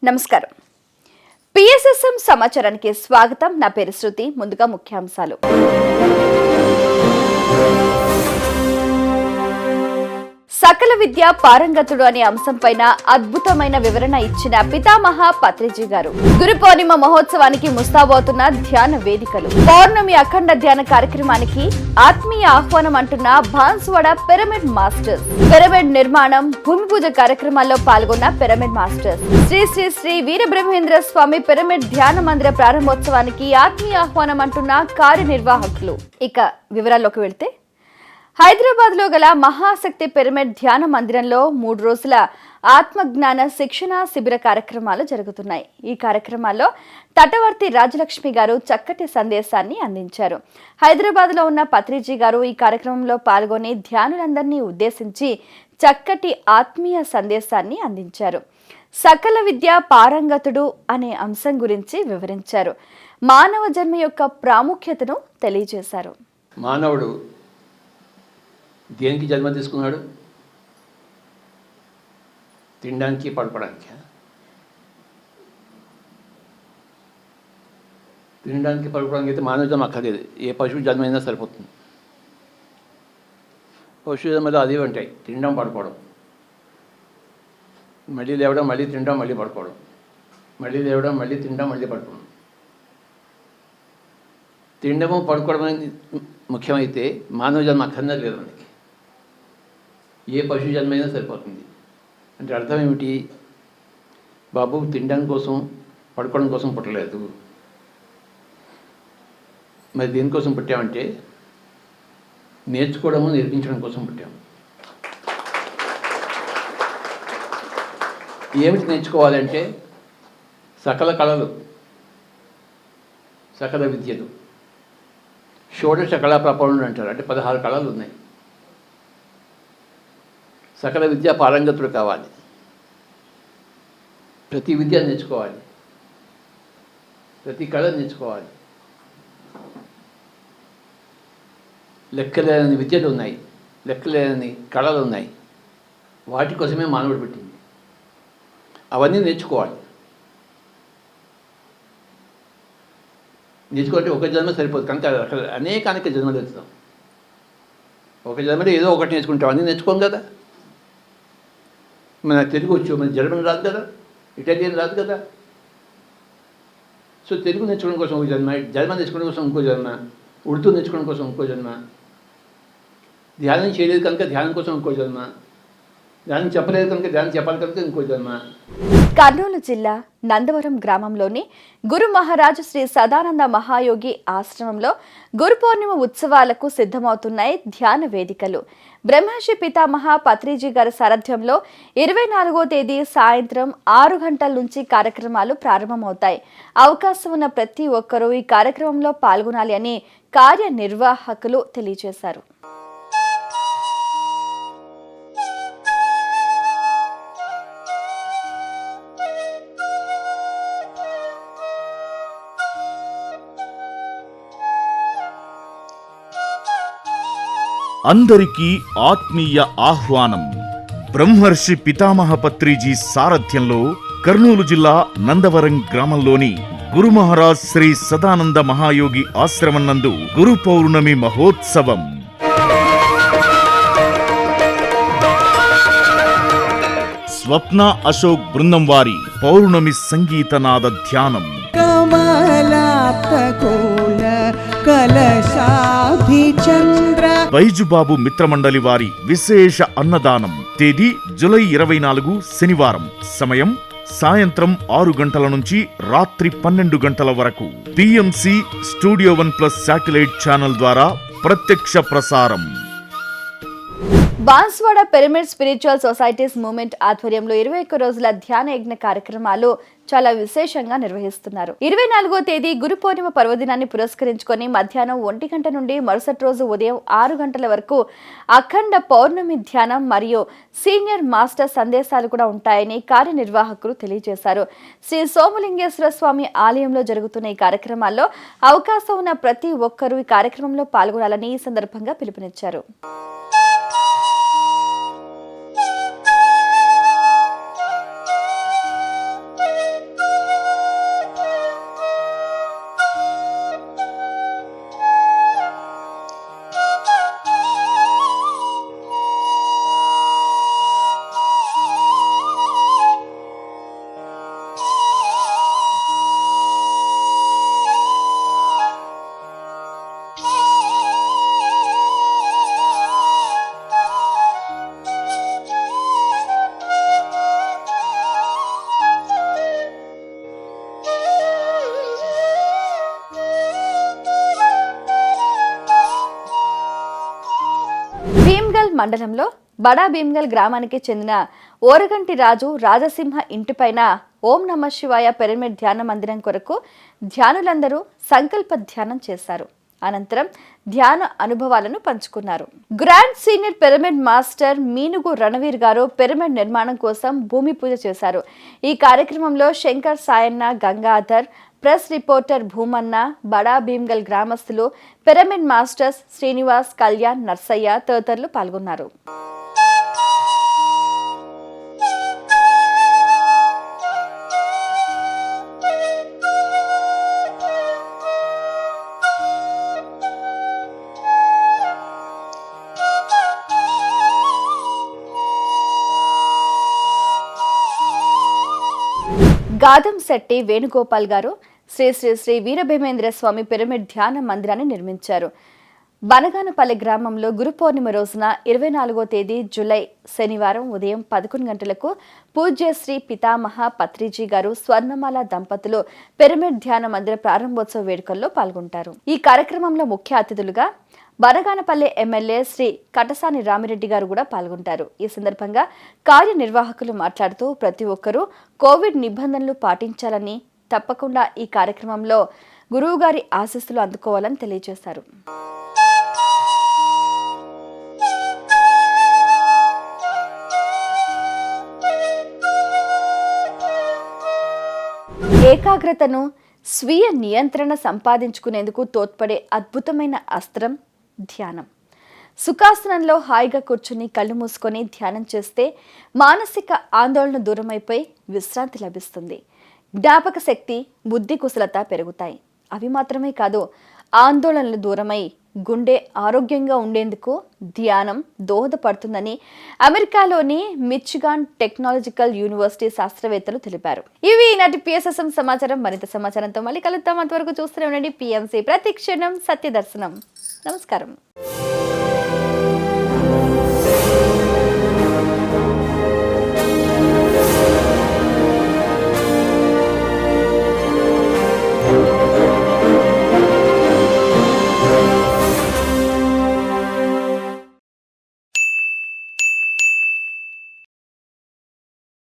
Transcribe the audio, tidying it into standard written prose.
నమస్కారం. PSSM సమాచారానికి స్వాగతం. నా పేరు శృతి. ముందుగా ముఖ్యాంశాలు. సకల విద్య పారంగతుడు అనే అంశంపైన అద్భుతమైన వివరణ ఇచ్చిన పితామహ పత్రిజీ గారు. గురు పౌర్ణిమ మహోత్సవానికి ముస్తాబవుతున్న ధ్యాన వేదికలు. పౌర్ణమి అఖండ ధ్యాన కార్యక్రమానికి ఆత్మీయ ఆహ్వానం అంటున్న బాన్స్వాడ పిరమిడ్ మాస్టర్స్. పిరమిడ్ నిర్మాణం, భూమి పూజ కార్యక్రమాల్లో పాల్గొన్న పిరమిడ్ మాస్టర్స్. శ్రీ శ్రీ శ్రీ వీరబ్రహ్మేంద్ర స్వామి పిరమిడ్ ధ్యాన మందిర ప్రారంభోత్సవానికి ఆత్మీయ ఆహ్వానం అంటున్న కార్యనిర్వాహకులు. ఇక వివరాల్లోకి వెళ్తే, హైదరాబాద్ లో గల మహాశక్తి పిరమిడ్ ధ్యాన మందిరంలో 3 రోజుల ఆత్మజ్ఞాన శిక్షణ శిబిర కార్యక్రమాలు జరుగుతున్నాయి. ఈ కార్యక్రమాల్లో తటవర్తి రాజలక్ష్మి గారు చక్కటి సందేశాన్ని అందించారు. హైదరాబాద్ లో ఉన్న పత్రిజీ గారు ఈ కార్యక్రమంలో పాల్గొని ధ్యానులందరినీ ఉద్దేశించి చక్కటి ఆత్మీయ సందేశాన్ని అందించారు. సకల విద్య పారంగతుడు అనే అంశం గురించి వివరించారు. మానవ జన్మ యొక్క ప్రాముఖ్యతను తెలియజేశారు. మానవుడు దేనికి జన్మ తీసుకున్నాడు? తినడానికి, పడుకోవడానికి. తినడానికి, పడుకోవడానికి అయితే మానవ జన్మ అక్కర్లేదు. ఏ పశువు జన్మ అయినా సరిపోతుంది. పశువు జన్మలో అదే ఉంటాయి: తినడం, పడుకోవడం, మళ్ళీ లేవడం, మళ్ళీ తినడం, మళ్ళీ పడుకోవడం, మళ్ళీ లేవడం, మళ్ళీ తినడం, మళ్ళీ పడుకోవడం. తినడము, పడుకోవడం అనేది ముఖ్యమైతే మానవ జన్మ అక్కర్లేదు లేదు. మనకి ఏ పశువు జన్మ అయినా సరిపోతుంది. అంటే అర్థం ఏమిటి? బాబు తినడం కోసం, పడుకోవడం కోసం పుట్టలేదు. మరి దేనికోసం పుట్టామంటే నేర్చుకోవడము, నేర్పించడం కోసం పుట్టాము. ఏమిటి నేర్చుకోవాలంటే సకల కళలు, సకల విద్యలు, షోడశ కళా ప్రపౌఢుడు అంటారు. అంటే 16 కళలు ఉన్నాయి. సకల విద్య పారంగతుడు కావాలి. ప్రతి విద్య నేర్చుకోవాలి, ప్రతి కళ నేర్చుకోవాలి. లెక్కలేని విద్యలు ఉన్నాయి, లెక్కలేని కళలు ఉన్నాయి. వాటి కోసమే మానవుడు పెట్టింది. అవన్నీ నేర్చుకోవాలి. నేర్చుకోవాలంటే ఒక జన్మ సరిపోదు కనుక అనేక జన్మలు ఎత్తుతాం. ఒక జన్మలో ఏదో ఒకటి నేర్చుకుంటాం, అన్నీ నేర్చుకోం కదా. మన తెలుగు వచ్చు, మన జర్మన్ రాదు కదా, ఇటాలియన్ రాదు కదా. సో తెలుగు నేర్చుకోవడం కోసం ఒక జన్మ, జర్మన్ నేర్చుకోవడం కోసం ఇంకో జన్మ, ఉర్దూ నేర్చుకోవడం కోసం ఇంకో జన్మ, ధ్యానం చేయలేదు కనుక ధ్యానం కోసం ఇంకో జన్మ, ధ్యానం చెప్పలేదు కనుక ధ్యానం చెప్పాలి కనుక ఇంకో జన్మ. కర్నూలు జిల్లా నందవరం గ్రామంలోని గురు మహారాజు శ్రీ సదానంద మహాయోగి ఆశ్రమంలో గురు పౌర్ణిమ ఉత్సవాలకు సిద్ధమవుతున్నాయి ధ్యాన వేదికలు. బ్రహ్మర్షి పితామహ పత్రిజీ గారి సారథ్యంలో 24వ తేదీ సాయంత్రం 6 గంటల నుంచి కార్యక్రమాలు ప్రారంభమవుతాయి. అవకాశం ఉన్న ప్రతి ఒక్కరూ ఈ కార్యక్రమంలో పాల్గొనాలి అని కార్యనిర్వాహకులు తెలియజేశారు. అందరికీ ఆత్మీయ ఆహ్వానం. బ్రహ్మర్షి పితామహ పత్రిజీ సారథ్యంలో కర్నూలు జిల్లా నందవరం గ్రామంలోని గురు మహారాజ్ శ్రీ సదానంద మహాయోగి ఆశ్రమం నందు గురు పౌర్ణమి మహోత్సవం. స్వప్న అశోక్ బృందం వారి పౌర్ణమి సంగీతనాద ధ్యానం. బైజుబాబు మిత్రమండలి వారి విశేష అన్నదానం. తేదీ జూలై 24 శనివారం. సమయం సాయంత్రం 6 గంటల నుంచి రాత్రి 12 గంటల వరకు. PMC స్టూడియో 1+ శాటిలైట్ ఛానల్ ద్వారా ప్రత్యక్ష ప్రసారం. Banswada pyramid spiritual societies movement ఆధ్వర్యంలో 21 రోజుల ధ్యాన యజ్ఞ కార్యక్రమాలు చాలా విశేషంగా నిర్వహిస్తున్నారు. 24వ తేదీ గురు పౌర్ణిమ పర్వదినాన్ని పురస్కరించుకొని మధ్యాహ్నం 1 గంట నుండి మరుసటి రోజు ఉదయం 6 గంటల వరకు అఖండ పౌర్ణమి ధ్యానం మరియు సీనియర్ మాస్టర్ సందేశాలు కూడా ఉంటాయని కార్యనిర్వాహకులు తెలియజేశారు. శ్రీ సోమలింగేశ్వర స్వామి ఆలయంలో జరుగుతున్న ఈ కార్యక్రమాల్లో అవకాశం ఉన్న ప్రతి ఒక్కరూ ఈ కార్యక్రమంలో పాల్గొనాలని ఈ సందర్భంగా పిలుపునిచ్చారు. భీమ్గల్ మండలంలో బడా భీమ్గల్ గ్రామానికి చెందిన ఓరగంటి రాజు రాజసింహ ఇంటిపైన ఓం నమ శివాయ పిరమిడ్ ధ్యాన మందిరం కొరకు ధ్యానులందరూ సంకల్ప ధ్యానం చేశారు. అనంతరం ధ్యాన అనుభవాలను పంచుకున్నారు. Grand senior pyramid master Meenugu Ranveer garu pyramid నిర్మాణం కోసం భూమి పూజ చేశారు. ఈ కార్యక్రమంలో శంకర్ సాయన్న, గంగాధర్, ప్రెస్ రిపోర్టర్ భూమన్న, బడా భీమ్గల్ గ్రామస్తులు, పిరమిడ్ మాస్టర్స్ శ్రీనివాస్, కళ్యాణ్, నర్సయ్య తదితరులు పాల్గొన్నారు. గాదంశెట్టి వేణుగోపాల్ గారు శ్రీ శ్రీ శ్రీ వీరభీమేంద్ర స్వామి పిరమిడ్ ధ్యాన మందిరాన్ని నిర్మించారు. బనగానపల్లి గ్రామంలో గురు పౌర్ణిమ రోజున 24వ తేదీ జూలై శనివారం ఉదయం 11 గంటలకు పూజ్యశ్రీ పితామహ పత్రిజీ గారు స్వర్ణమాల దంపతులు పిరమిడ్ ధ్యాన మందిర ప్రారంభోత్సవ వేడుకల్లో పాల్గొంటారు. ఈ కార్యక్రమంలో ముఖ్య అతిథులుగా బనగానపల్లి ఎమ్మెల్యే శ్రీ కటసాని రామిరెడ్డి గారు కూడా పాల్గొంటారు. ఈ సందర్భంగా కార్యనిర్వాహకులు మాట్లాడుతూ ప్రతి ఒక్కరూ కోవిడ్ నిబంధనలు పాటించాలని, తప్పకుండా ఈ కార్యక్రమంలో గురువు గారి ఆశీస్సులు అందుకోవాలని తెలియజేశారు. ఏకాగ్రతను, స్వీయ నియంత్రణ సంపాదించుకునేందుకు తోడ్పడే అద్భుతమైన అస్త్రం ధ్యానం. సుఖాసనంలో హాయిగా కూర్చుని కళ్ళు మూసుకొని ధ్యానం చేస్తే మానసిక ఆందోళన దూరమైపోయి విశ్రాంతి లభిస్తుంది. జ్ఞాపక శక్తి, బుద్ధి కుశలత పెరుగుతాయి. అవి మాత్రమే కాదు, ఆందోళనలు దూరమై గుండె ఆరోగ్యంగా ఉండేందుకు ధ్యానం దోహదపడుతుందని అమెరికాలోని మిచిగాన్ టెక్నాలజికల్ యూనివర్సిటీ శాస్త్రవేత్తలు తెలిపారు. ఇవి ఈనాటి PSSM సమాచారం. మరింత సమాచారంతో మళ్ళీ కలుద్దాం. అంతవరకు చూస్తూనే ఉండండి PMC ప్రతిక్షణం సత్యదర్శనం. నమస్కారం.